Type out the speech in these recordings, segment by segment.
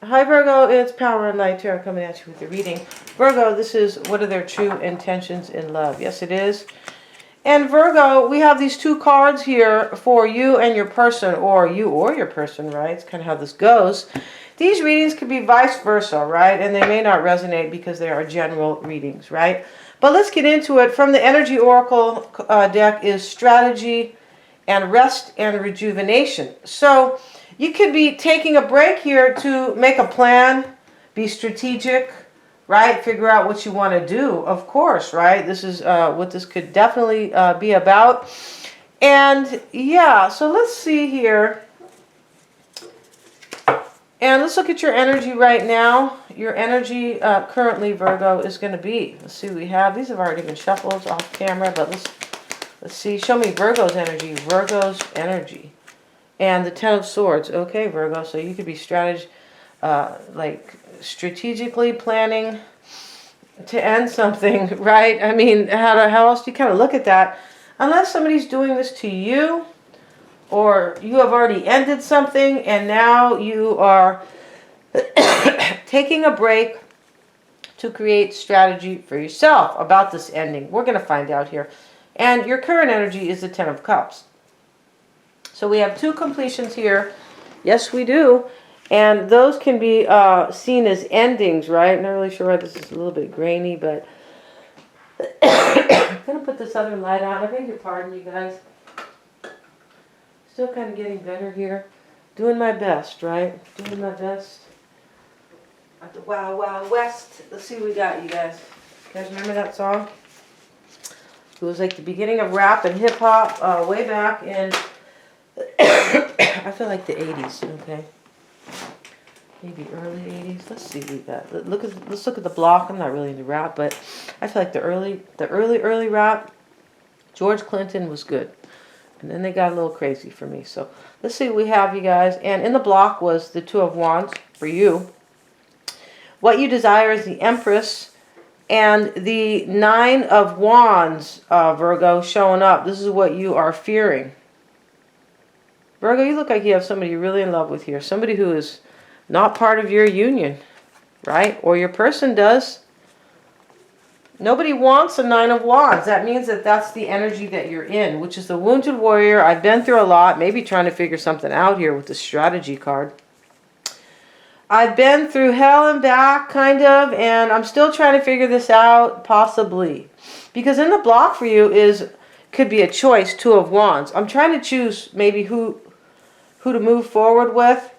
Hi Virgo, it's Power and Light Tarot coming at you with the reading. Virgo, this is what are their true intentions in love? Yes, it is. And Virgo, we have these two cards here for you and your person, or you or your person, right? It's kind of how this goes. These readings could be vice versa, right? And they may not resonate because they are general readings, right? But let's get into it. From the Energy Oracle deck is strategy and rest and rejuvenation. So you could be taking a break here to make a plan, be strategic, right? Figure out what you want to do, of course, right? This is what this could definitely be about. And yeah, so let's see here. And let's look at your energy right now. Your energy currently, Virgo, is going to be, let's see what we have. These have already been shuffled off camera, but let's see. Show me Virgo's energy. Virgo's energy. And the Ten of Swords. Okay, Virgo, so you could be strategically planning to end something, right? I mean, how else do you kind of look at that? Unless somebody's doing this to you, or you have already ended something and now you are taking a break to create strategy for yourself about this ending. We're going to find out here. And your current energy is the Ten of Cups. So we have two completions here. Yes, we do. And those can be seen as endings, right? Not really sure why this is a little bit grainy, but I'm going to put this other light on. I beg your pardon, you guys. Still kind of getting better here. Doing my best, right? Doing my best. At the Wild Wild West. Let's see what we got, you guys. You guys remember that song? It was like the beginning of rap and hip-hop way back in... I feel like the 80s, okay? Maybe early 80s. Let's see what we got. Let's look at the block. I'm not really into rap, but I feel like the early rap, George Clinton was good. And then they got a little crazy for me. So let's see what we have, you guys. And in the block was the Two of Wands for you. What you desire is the Empress and the Nine of Wands, Virgo, showing up. This is what you are fearing. Virgo, you look like you have somebody you're really in love with here. Somebody who is not part of your union, right? Or your person does. Nobody wants a Nine of Wands. That means that that's the energy that you're in, which is the Wounded Warrior. I've been through a lot, maybe trying to figure something out here with the strategy card. I've been through hell and back, kind of, and I'm still trying to figure this out, possibly. Because in the block for you could be a choice, Two of Wands. I'm trying to choose maybe who to move forward with.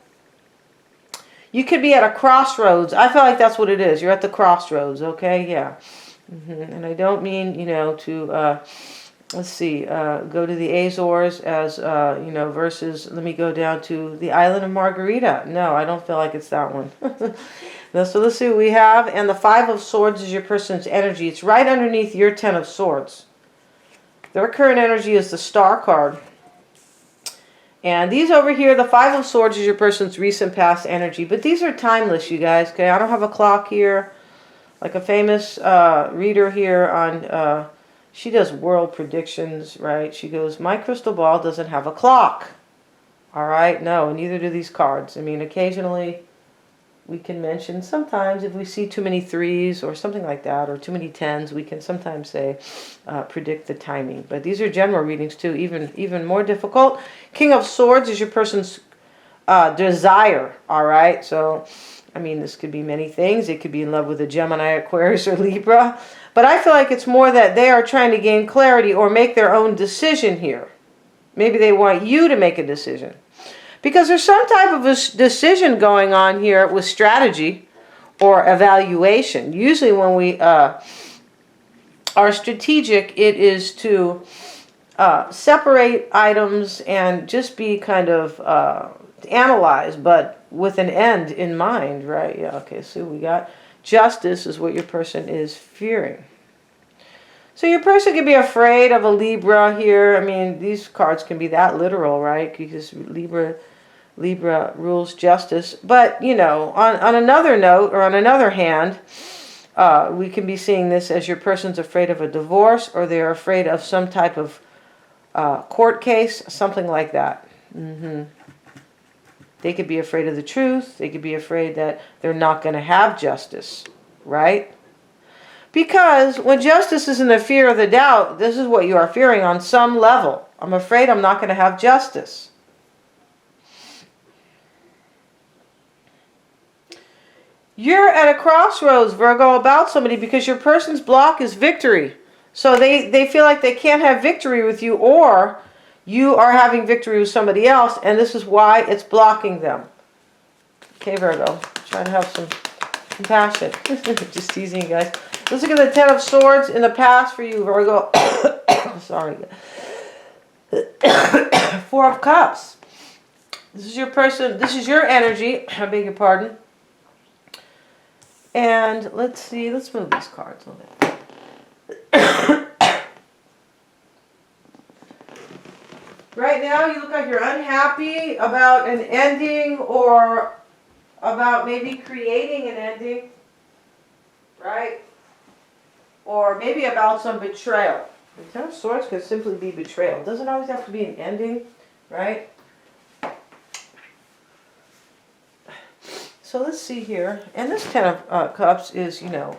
You could be at a crossroads. I feel like that's what it is. You're at the crossroads, okay? Yeah. And I don't mean, to, let's see, go to the Azores as, versus, let me go down to the island of Margarita. No, I don't feel like it's that one. So let's see what we have. And the Five of Swords is your person's energy. It's right underneath your Ten of Swords. Their current energy is the Star card. And these over here, the Five of Swords is your person's recent past energy. But these are timeless, you guys. Okay, I don't have a clock here. Like a famous reader here on, she does world predictions, right? She goes, my crystal ball doesn't have a clock. All right, no, neither do these cards. I mean, occasionally we can mention, sometimes if we see too many threes or something like that, or too many tens, we can sometimes say, predict the timing. But these are general readings too, even more difficult. King of Swords is your person's desire, all right? So, I mean, this could be many things. It could be in love with a Gemini, Aquarius, or Libra. But I feel like it's more that they are trying to gain clarity or make their own decision here. Maybe they want you to make a decision. Because there's some type of a decision going on here with strategy or evaluation. Usually when we are strategic, it is to separate items and just be kind of analyzed, but with an end in mind, right? Yeah, okay, so we got Justice is what your person is fearing. So your person can be afraid of a Libra here. I mean, these cards can be that literal, right? Because Libra rules justice. But, on another note, or on another hand, we can be seeing this as your person's afraid of a divorce, or they're afraid of some type of court case, something like that. They could be afraid of the truth. They could be afraid that they're not going to have justice, right? Because when justice is in the fear of the doubt, this is what you are fearing on some level. I'm afraid I'm not going to have justice. You're at a crossroads, Virgo, about somebody because your person's block is victory. So they feel like they can't have victory with you, or you are having victory with somebody else, and this is why it's blocking them. Okay, Virgo, trying to have some compassion. Just teasing you guys. Let's look at the Ten of Swords in the past for you, Virgo. Sorry. Four of Cups. This is your person. This is your energy. I beg your pardon. And let's see. Let's move these cards a little bit. Right now, you look like you're unhappy about an ending, or about maybe creating an ending, right? Or maybe about some betrayal. The Ten of Swords could simply be betrayal. It doesn't always have to be an ending, right? So let's see here. And this Ten of Cups is, you know,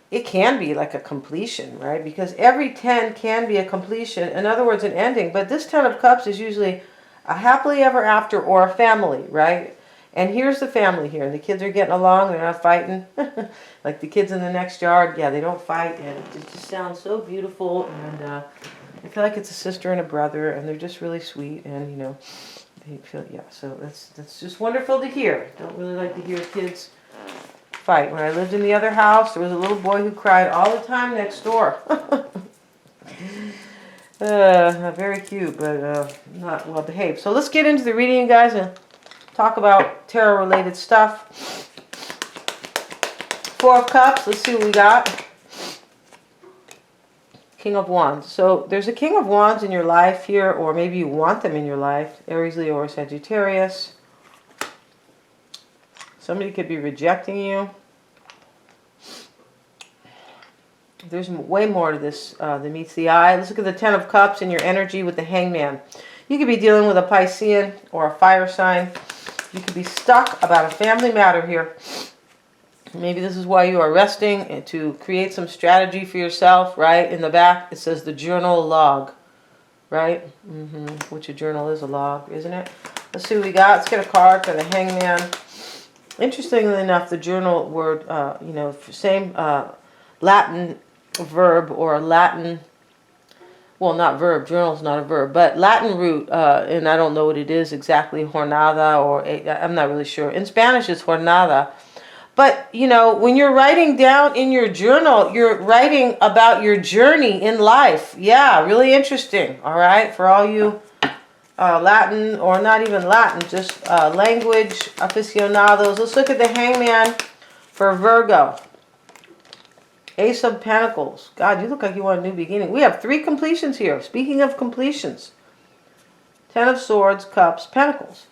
it can be like a completion, right? Because every 10 can be a completion. In other words, an ending. But this Ten of Cups is usually a happily ever after or a family, right? And here's the family here. The kids are getting along. They're not fighting. Like the kids in the next yard. Yeah, they don't fight. And it just sounds so beautiful. And I feel like it's a sister and a brother. And they're just really sweet. And, you know, they feel, yeah. So that's just wonderful to hear. Don't really like to hear kids fight. When I lived in the other house, there was a little boy who cried all the time next door. Very cute, but not well behaved. So let's get into the reading, guys, and talk about tarot-related stuff. Four of Cups. Let's see what we got. King of Wands. So there's a King of Wands in your life here, or maybe you want them in your life. Aries, Leo, or Sagittarius. Somebody could be rejecting you. There's way more to this than meets the eye. Let's look at the Ten of Cups and your energy with the Hangman. You could be dealing with a Piscean or a fire sign. You could be stuck about a family matter here. Maybe this is why you are resting and to create some strategy for yourself, right? In the back, it says the journal log, right? Which a journal is a log, isn't it? Let's see what we got. Let's get a card for the Hangman. Interestingly enough, the journal word, you know, same Latin verb or Latin, well, not verb, journal's not a verb, but Latin root, and I don't know what it is exactly, jornada, or I'm not really sure. In Spanish, it's jornada. But, you know, when you're writing down in your journal, you're writing about your journey in life. Yeah, really interesting, all right, for all you Latin, or not even Latin, just language aficionados. Let's look at the Hangman for Virgo. Ace of Pentacles. God, you look like you want a new beginning. We have 3 completions here. Speaking of completions. Ten of Swords, Cups, Pentacles.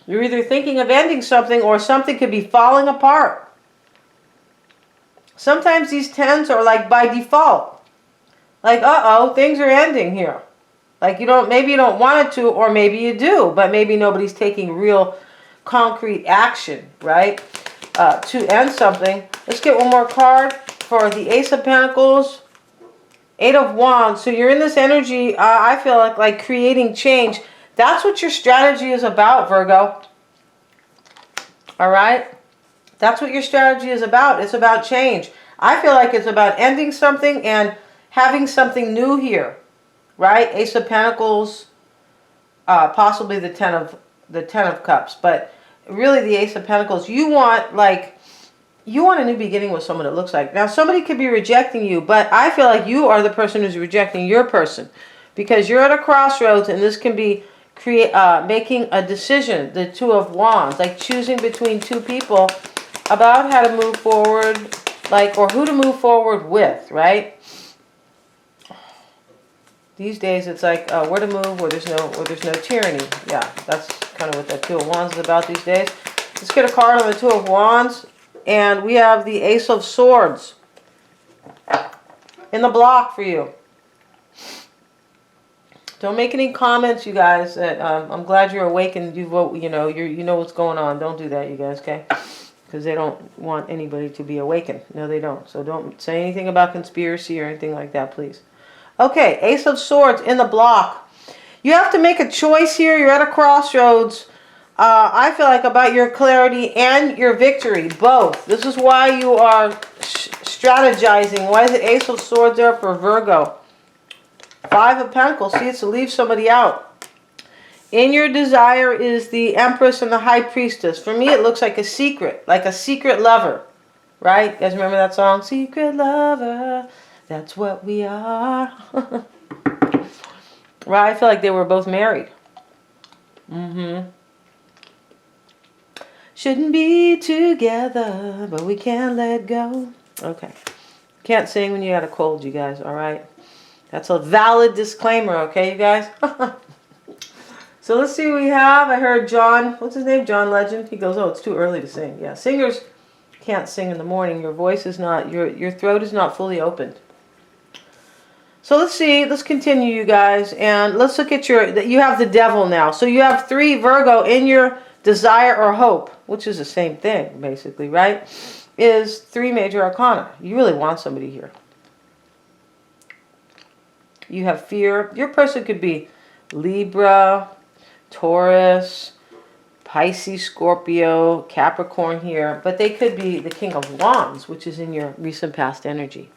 You're either thinking of ending something, or something could be falling apart. Sometimes these tens are like by default. Like, uh-oh, things are ending here. Like you don't, maybe you don't want it to, or maybe you do, but maybe nobody's taking real concrete action, right? To end something. Let's get one more card for the Ace of Pentacles. 8 of Wands. So you're in this energy, I feel like creating change. That's what your strategy is about, Virgo. All right? That's what your strategy is about. It's about change. I feel like it's about ending something and having something new here. Right? Ace of Pentacles, possibly the Ten of Cups, but really the Ace of Pentacles. You want a new beginning with someone, it looks like. Now, somebody could be rejecting you, but I feel like you are the person who's rejecting your person, because you're at a crossroads, and this can be making a decision, the Two of Wands, like choosing between 2 people about how to move forward, or who to move forward with, right? These days, it's like where to move, where there's no tyranny. Yeah, that's kind of what that Two of Wands is about these days. Let's get a card on the Two of Wands, and we have the Ace of Swords in the block for you. Don't make any comments, you guys. That I'm glad you're awake and you vote. You know, you know what's going on. Don't do that, you guys. Okay? Because they don't want anybody to be awakened. No, they don't. So don't say anything about conspiracy or anything like that, please. Okay, Ace of Swords in the block. You have to make a choice here. You're at a crossroads. I feel like about your clarity and your victory, both. This is why you are strategizing. Why is it Ace of Swords there for Virgo? Five of Pentacles. See, it's to leave somebody out. In your desire is the Empress and the High Priestess. For me, it looks like a secret lover. Right? You guys remember that song? Secret lover, that's what we are. Right? I feel like they were both married. Shouldn't be together, but we can't let go. Okay. Can't sing when you got a cold, you guys, all right? That's a valid disclaimer, okay, you guys? So let's see what we have. I heard John, what's his name? John Legend. He goes, oh, it's too early to sing. Yeah, singers can't sing in the morning. Your voice is not, your throat is not fully opened. So let's see, let's continue, you guys, and let's look at you have the Devil now. So you have 3 Virgo in your desire or hope, which is the same thing, basically, right? Is 3 major arcana. You really want somebody here. You have fear. Your person could be Libra, Taurus, Pisces, Scorpio, Capricorn here, but they could be the King of Wands, which is in your recent past energy.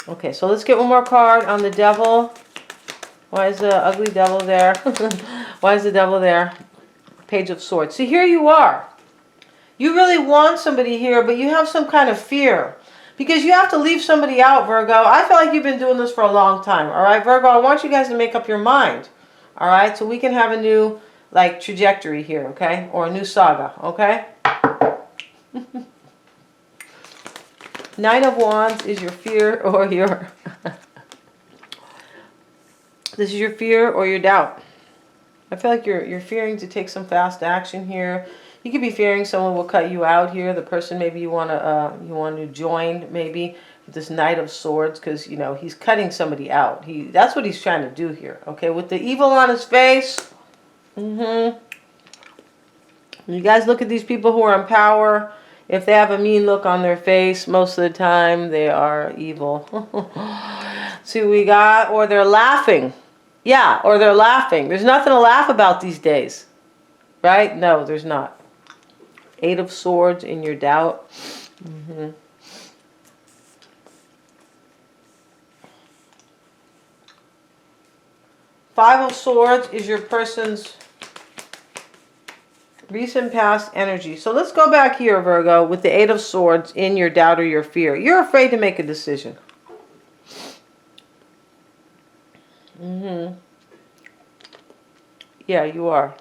Okay, so let's get one more card on the Devil. Why is the ugly Devil there? Why is the Devil there? Page of Swords. So here you are. You really want somebody here, but you have some kind of fear. Because you have to leave somebody out, Virgo. I feel like you've been doing this for a long time. All right, Virgo, I want you guys to make up your mind. All right, so we can have a new, like, trajectory here, okay? Or a new saga, okay? 9 of Wands is your fear or your... This is your fear or your doubt. I feel like you're fearing to take some fast action here. You could be fearing someone will cut you out here. The person maybe you want to join maybe with this Knight of Swords, because you know he's cutting somebody out. That's what he's trying to do here. Okay, with the evil on his face. You guys look at these people who are in power. If they have a mean look on their face, most of the time they are evil. See what we got? Or they're laughing. Yeah, or they're laughing. There's nothing to laugh about these days. Right? No, there's not. 8 of Swords in your doubt. 5 of Swords is your person's recent past energy. So let's go back here, Virgo, with the 8 of Swords in your doubt or your fear. You're afraid to make a decision. Yeah, you are.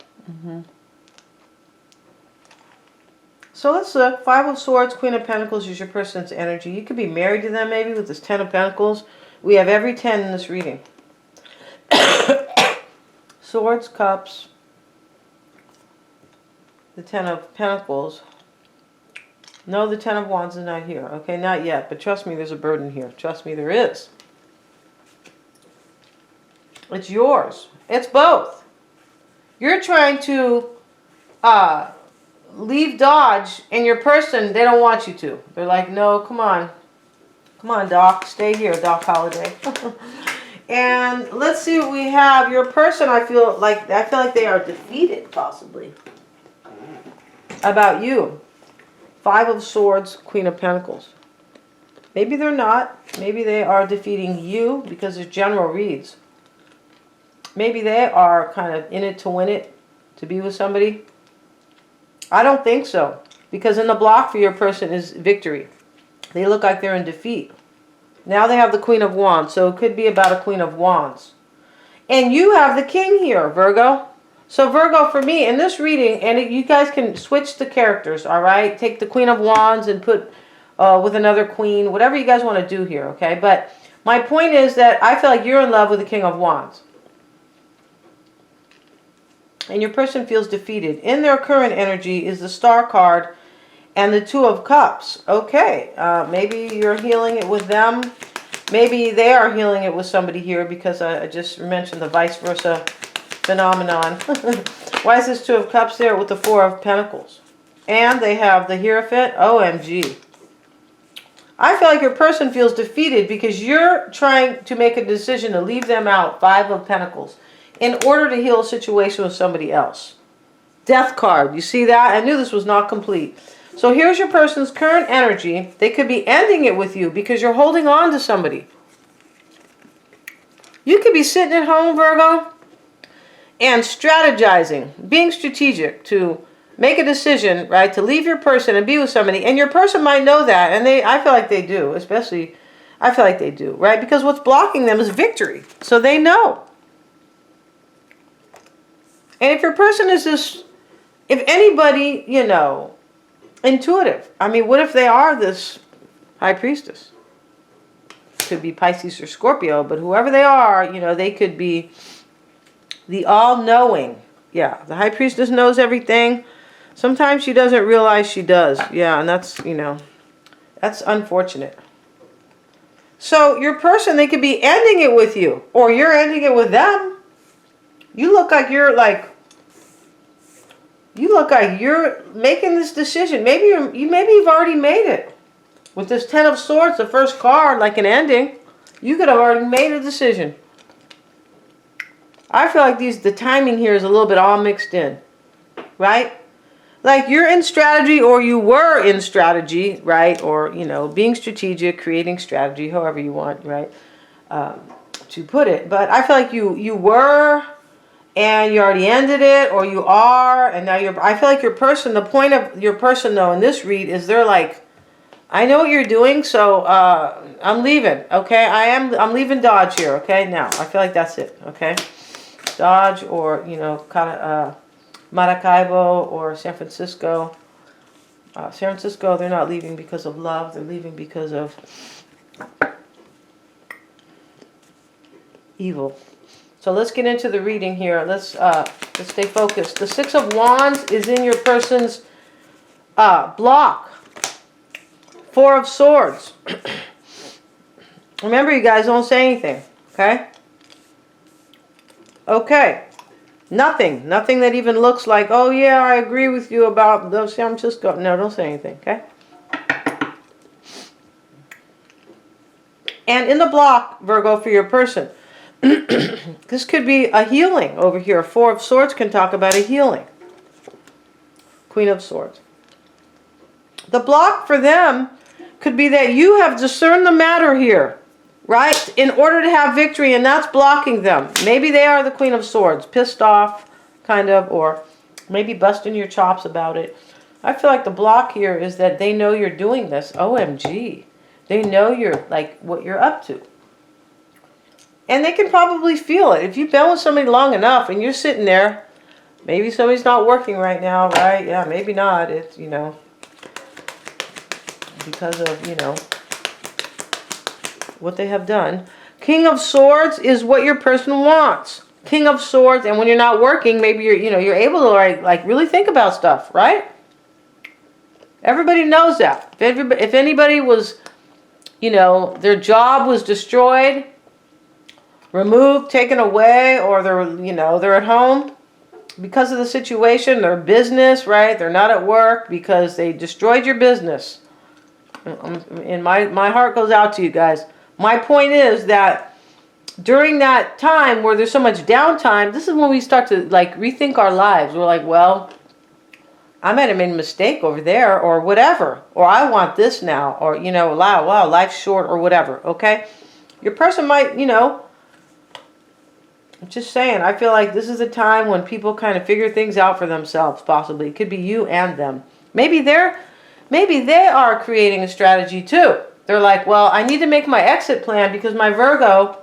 So let's look. 5 of Swords, Queen of Pentacles is your person's energy. You could be married to them maybe with this 10 of Pentacles. We have every 10 in this reading. Swords, Cups, the 10 of Pentacles. No, the 10 of Wands is not here. Okay, not yet. But trust me, there's a burden here. Trust me, there is. It's yours. It's both. You're trying to leave Dodge, and your person, they don't want you to. They're like, no, come on. Come on, Doc. Stay here, Doc Holliday. And let's see what we have. Your person, I feel like they are defeated, possibly. About you. 5 of Swords, Queen of Pentacles. Maybe they're not. Maybe they are defeating you because there's general reads. Maybe they are kind of in it to win it, to be with somebody. I don't think so. Because in the block for your person is victory. They look like they're in defeat. Now they have the Queen of Wands. So it could be about a Queen of Wands. And you have the King here, Virgo. So Virgo, for me, in this reading, and you guys can switch the characters, all right? Take the Queen of Wands and put with another queen. Whatever you guys want to do here, okay? But my point is that I feel like you're in love with the King of Wands. And your person feels defeated. In their current energy is the Star card and the 2 of Cups. Okay, maybe you're healing it with them. Maybe they are healing it with somebody here because I just mentioned the vice versa phenomenon. Why is this Two of Cups there with the Four of Pentacles? And they have the Hierophant. OMG. I feel like your person feels defeated because you're trying to make a decision to leave them out. Five of Pentacles. In order to heal a situation with somebody else. Death card. You see that? I knew this was not complete. So here's your person's current energy. They could be ending it with you because you're holding on to somebody. You could be sitting at home, Virgo, and strategizing, being strategic to make a decision, right, to leave your person and be with somebody. And your person might know that, and I feel like they do, especially, I feel like they do, right? Because what's blocking them is victory. So they know. And if your person is this, if anybody, you know, intuitive. I mean, what if they are this High Priestess? Could be Pisces or Scorpio, but whoever they are, you know, they could be the all-knowing. Yeah, the High Priestess knows everything. Sometimes she doesn't realize she does. Yeah, and that's, you know, that's unfortunate. So your person, they could be ending it with you, or you're ending it with them. You look like you're making this decision. Maybe you've already made it. With this Ten of Swords, the first card, like an ending, you could have already made a decision. I feel like the timing here is a little bit all mixed in, right? Like you're in strategy, or you were in strategy, right? Or, you know, being strategic, creating strategy, however you want, right, to put it. But I feel like you were, and you already ended it, or you are, and now I feel like your person, the point of your person, though, in this read is they're like, I know what you're doing, so I'm leaving, okay? I'm leaving Dodge here, okay? Now, I feel like that's it, okay? Dodge, or, you know, Maracaibo or San Francisco. San Francisco, they're not leaving because of love. They're leaving because of evil. So let's get into the reading here. Let's stay focused. The Six of Wands is in your person's block. Four of Swords. Remember, you guys, don't say anything, okay? Okay. Nothing that even looks like, oh yeah, I agree with you about the San Francisco. No, don't say anything, okay? And in the block, Virgo, for your person, this could be a healing over here. Four of Swords can talk about a healing. Queen of Swords. The block for them could be that you have discerned the matter here, right, in order to have victory, and that's blocking them. Maybe they are the Queen of Swords, pissed off, kind of, or maybe busting your chops about it. I feel like the block here is that they know you're doing this. OMG. They know you're, like, what you're up to. And they can probably feel it. If you've been with somebody long enough and you're sitting there, maybe somebody's not working right now, right? Yeah, maybe not. It's, you know, because of, you know, what they have done. King of Swords is what your person wants. King of Swords, and when you're not working, maybe you're able to like really think about stuff, right? Everybody knows that. If anybody was, you know, their job was destroyed, removed, taken away, or they're at home because of the situation, their business, right? They're not at work because they destroyed your business. And my heart goes out to you guys. My point is that during that time where there's so much downtime, this is when we start to like rethink our lives. We're like, well, I might have made a mistake over there, or whatever, or I want this now, or, you know, wow, life's short, or whatever, okay? Your person might, you know, I'm just saying, I feel like this is a time when people kind of figure things out for themselves, possibly. It could be you and them. Maybe they are creating a strategy too. They're like, well, I need to make my exit plan because my Virgo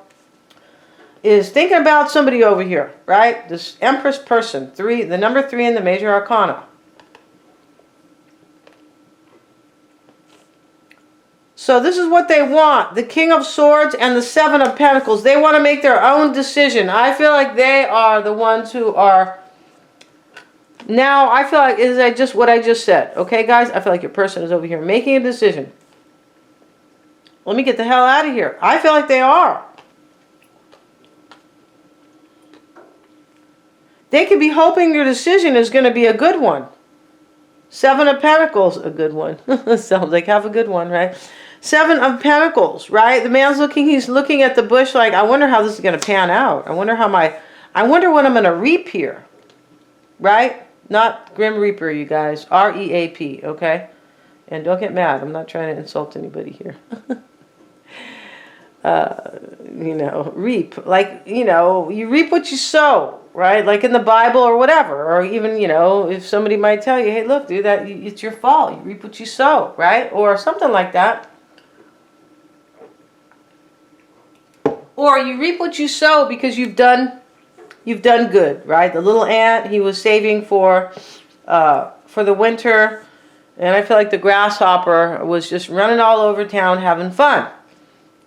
is thinking about somebody over here, right? This Empress person, the number 3 in the major arcana. So this is what they want. The King of Swords and the Seven of Pentacles. They want to make their own decision. I feel like they are the ones who are... Now, I feel like, is that just what I just said? Okay, guys? I feel like your person is over here making a decision. Let me get the hell out of here. I feel like they are. They could be hoping your decision is going to be a good one. 7 of Pentacles, a good one. Sounds like have a good one, right? 7 of Pentacles, right? The man's looking, he's looking at the bush like, I wonder how this is going to pan out. I wonder what I'm going to reap here, right? Not Grim Reaper, you guys. R-E-A-P, okay? And don't get mad. I'm not trying to insult anybody here. You know, reap. Like, you know, you reap what you sow, right? Like in the Bible or whatever. Or even, you know, if somebody might tell you, hey, look, dude, it's your fault. You reap what you sow, right? Or something like that. Or you reap what you sow because you've done good, right? The little ant, he was saving for the winter. And I feel like the grasshopper was just running all over town having fun.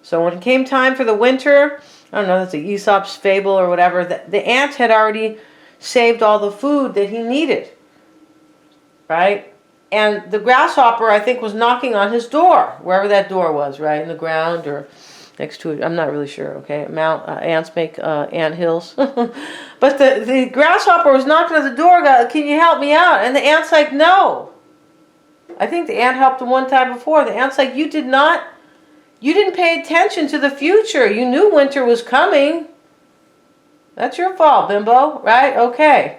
So when it came time for the winter, I don't know, that's a Aesop's fable or whatever, the ant had already saved all the food that he needed, right? And the grasshopper, I think, was knocking on his door, wherever that door was, right? In the ground or next to it. I'm not really sure, okay? Ants make ant hills. But the grasshopper was knocking at the door, can you help me out? And the ant's like, no. I think the ant helped him one time before. The ant's like, you didn't pay attention to the future. You knew winter was coming. That's your fault, bimbo, right? Okay.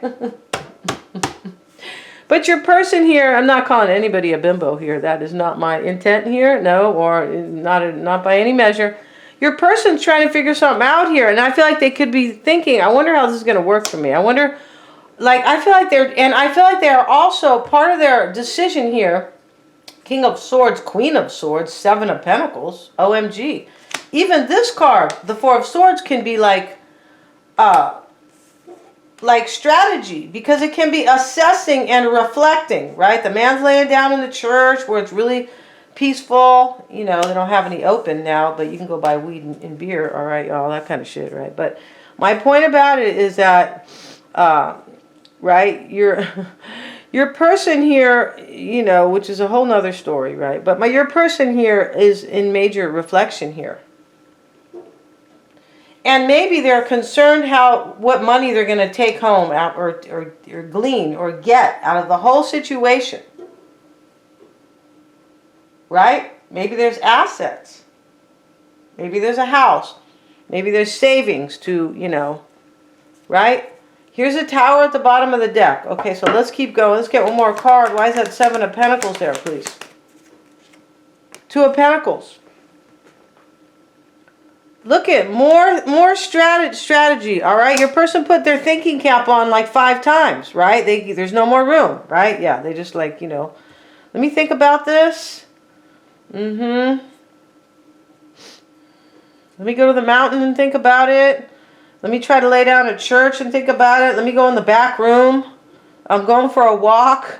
But your person here, I'm not calling anybody a bimbo here. That is not my intent here. No, or not by any measure. Your person's trying to figure something out here. And I feel like they could be thinking, I wonder how this is going to work for me. I wonder, like, I feel like they are also part of their decision here. King of Swords, Queen of Swords, 7 of Pentacles, OMG. Even this card, the 4 of Swords, can be like strategy, because it can be assessing and reflecting, right? The man's laying down in the church where it's really peaceful. You know, they don't have any open now, but you can go buy weed and beer, all right, all that kind of shit, right? But my point about it is that, right, your person here, you know, which is a whole nother story, right? But your person here is in major reflection here. And maybe they're concerned what money they're going to take home or glean or get out of the whole situation. Right? Maybe there's assets. Maybe there's a house. Maybe there's savings to, you know, right? Here's a tower at the bottom of the deck. Okay, so let's keep going. Let's get one more card. Why is that 7 of Pentacles there, please? 2 of Pentacles. Look at more strategy, all right? Your person put their thinking cap on like 5 times, right? There's no more room, right? Yeah, they just like, you know, let me think about this. Let me go to the mountain and think about it. Let me try to lay down at church and think about it. Let me go in the back room. I'm going for a walk.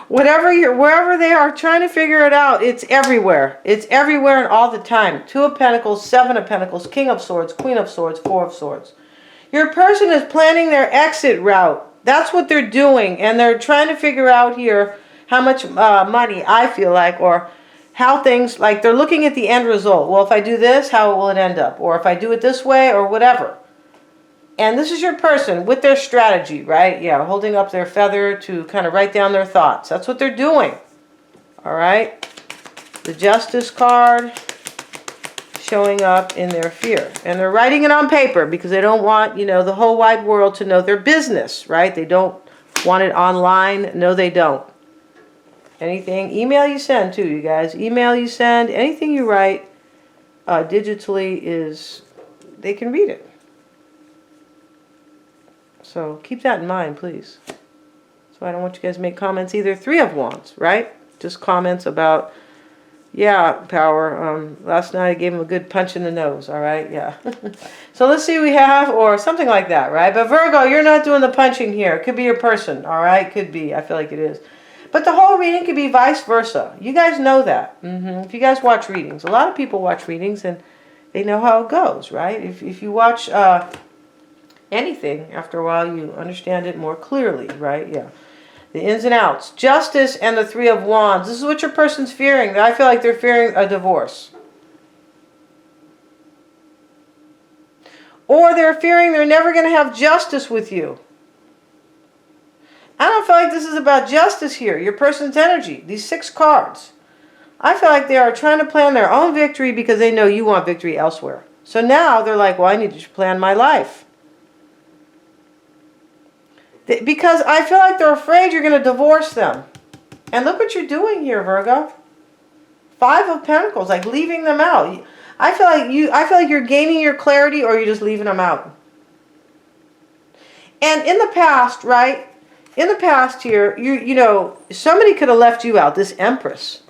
Wherever they are trying to figure it out, it's everywhere. It's everywhere and all the time. 2 of Pentacles, 7 of Pentacles, King of Swords, Queen of Swords, 4 of Swords. Your person is planning their exit route. That's what they're doing. And they're trying to figure out here how much money, I feel like, or how things, like they're looking at the end result. Well, if I do this, how will it end up? Or if I do it this way or whatever. And this is your person with their strategy, right? Yeah, holding up their feather to kind of write down their thoughts. That's what they're doing. All right? The Justice card showing up in their fear. And they're writing it on paper because they don't want, you know, the whole wide world to know their business, right? They don't want it online. No, they don't. Anything, email you send too, you guys. Email you send, anything you write digitally they can read it. So keep that in mind, please. So I don't want you guys to make comments either. 3 of Wands, right? Just comments about, yeah, power. Last night I gave him a good punch in the nose, all right? Yeah. So let's see what we have, or something like that, right? But Virgo, you're not doing the punching here. It could be your person, all right? Could be. I feel like it is. But the whole reading could be vice versa. You guys know that. If you guys watch readings, a lot of people watch readings and they know how it goes, right? If you watch anything, after a while you understand it more clearly, right? Yeah. The ins and outs. Justice and the 3 of Wands. This is what your person's fearing. I feel like they're fearing a divorce. Or they're fearing they're never going to have justice with you. I don't feel like this is about justice here. Your person's energy. These 6 cards. I feel like they are trying to plan their own victory because they know you want victory elsewhere. So now they're like, well, I need to plan my life. Because I feel like they're afraid you're going to divorce them. And look what you're doing here, Virgo. 5 of Pentacles, like leaving them out. I feel like you're gaining your clarity, or you're just leaving them out. And in the past, right? In the past here, you know, somebody could have left you out, this Empress.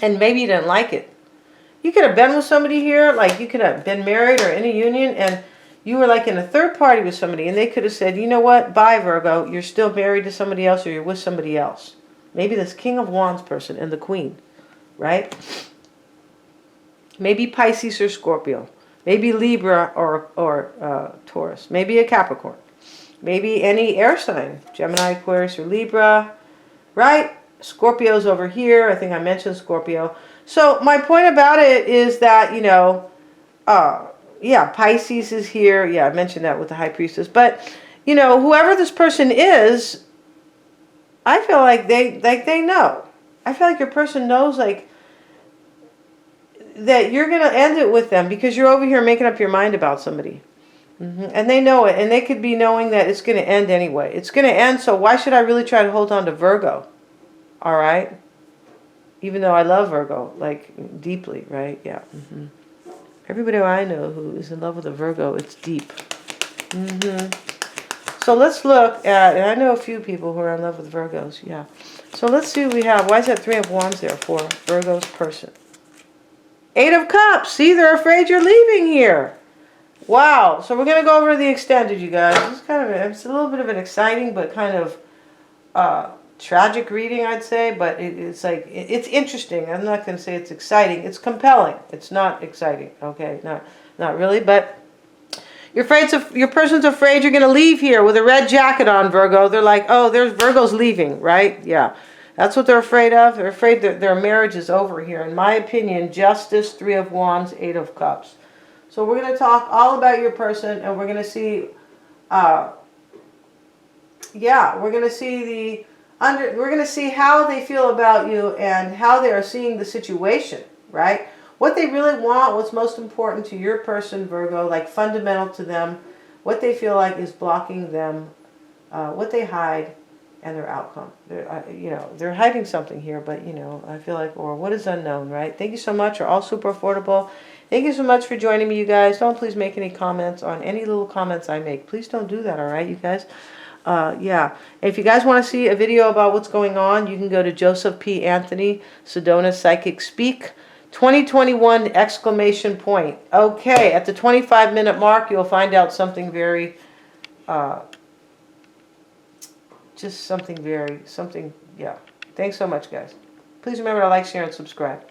And maybe you didn't like it. You could have been with somebody here, like you could have been married or in a union, and you were like in a third party with somebody, and they could have said, you know what, bye Virgo, you're still married to somebody else, or you're with somebody else. Maybe this King of Wands person and the Queen, right? Maybe Pisces or Scorpio. Maybe Libra or Taurus. Maybe a Capricorn. Maybe any air sign, Gemini, Aquarius, or Libra, right? Scorpio's over here. I think I mentioned Scorpio. So my point about it is that, you know, yeah, Pisces is here. Yeah, I mentioned that with the High Priestess. But, you know, whoever this person is, I feel like they know. I feel like your person knows, like, that you're going to end it with them because you're over here making up your mind about somebody. And they know it. And they could be knowing that it's going to end anyway. It's going to end, so why should I really try to hold on to Virgo? All right? Even though I love Virgo, like, deeply, right? Yeah. Everybody I know who is in love with a Virgo, it's deep. So let's look at, and I know a few people who are in love with Virgos, yeah. So let's see what we have. Why is that 3 of Wands there for Virgo's person? 8 of Cups. See, they're afraid you're leaving here. Wow. So we're going to go over the extended, you guys. This is kind of, it's a little bit of an exciting but kind of tragic reading, I'd say. But it's like, it's interesting. I'm not going to say it's exciting. It's compelling. It's not exciting. Okay, not really. But your person's afraid you're going to leave here with a red jacket on, Virgo. They're like, oh, there's Virgo's leaving, right? Yeah. That's what they're afraid of. They're afraid that their marriage is over here. In my opinion, Justice, 3 of Wands, 8 of Cups. So we're going to talk all about your person, and we're going to see, yeah, we're going to see we're going to see how they feel about you and how they are seeing the situation, right? What they really want, what's most important to your person, Virgo, like fundamental to them, what they feel like is blocking them, what they hide, and their outcome. You know, they're hiding something here, but, you know, I feel like, or what is unknown, right? Thank you so much. You're all super affordable. Thank you so much for joining me, you guys. Don't please make any comments on any little comments I make. Please don't do that, all right, you guys? Yeah. If you guys want to see a video about what's going on, you can go to Joseph P. Anthony, Sedona Psychic Speak, 2021 exclamation point. Okay, at the 25-minute mark, you'll find out something very... just something yeah. Thanks so much, guys. Please remember to like, share, and subscribe.